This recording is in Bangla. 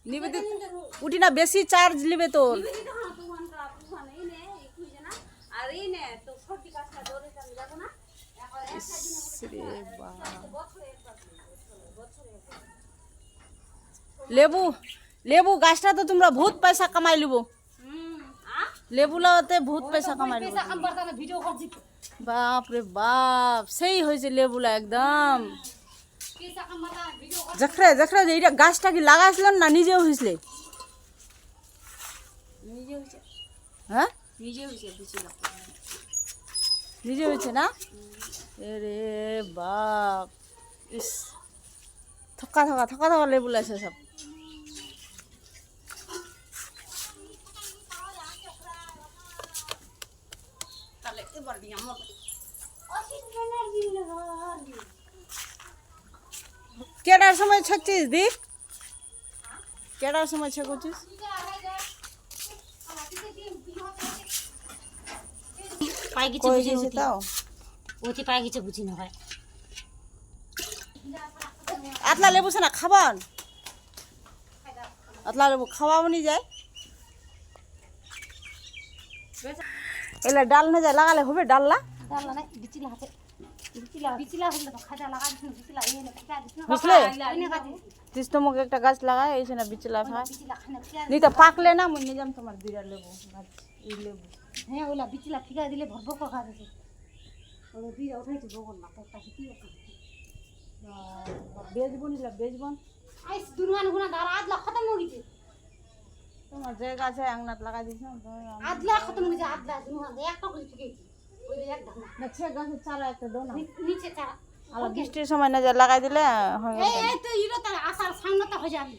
নিবেদিত উঠি না বেশি চার্জ লিবে তো লেবু লেবু গাছটা তো তোমরা বহুত পয়সা কামাই লিব লেবু লাগাতে বহুত পয়সা কামাই লিব বাপ রে বাপ সেই হয়েছে লেবুলা একদম জখরে জখরে এইটা গাছটা কি লাগাইছিলেন না নিজে হয়েছিলে হ্যাঁ নিজে হয়েছে না রে বাপ ইস থকা থকা থকা থকা লেবু লাগছে সব কেডার সময় ছাকছিস দি কেডার সময় ছাকছিস পাই কিছু বুঝি না তাও ওতি পাই কিছু বুঝি না হয় আতলা লেবু না খাবান আতলা লেবু খাওয়াও নি যায় এলা ডাল না যায় লাগালে হবে ডাললা ডাললা নাই বিচিলা হাতে বিচিলা হলে তো খাজা লাগা দিছ বিচিলা এই না খাজা দিছ বুঝলে এই না খাজা তিস তোমাকে একটা গাছ লাগায় এই না বিচলা ভাই বিচিলা খানা পিয়া নি তো পাকলে না মুই নিজাম তোমার বিরা লেবু গাছ এই লেবু হ্যাঁ ওলা বিচিলা ফিকা দিলে ভরভর করে খা দিছে ওই বিয়া উঠাইছে বগল না তো তাকে কি বেজবন ইলা বেজবন আইস দুনওয়ান গুনা দার আদলা খতম হয়ে গেছে তোমার যে গাছ আছে আংনাত লাগাই দিছ আদলা খতম হয়ে গেছে আদলা দুনওয়ান একটা করে ঠিক আছে ওই এক ধানা না ছে গাছের চারা একটা দাও না নিচে চারা আর বৃষ্টির সময় না যা লাগাই দিলে হয় এই তো ইরো তার আসার সামনে তো হয়ে যাবে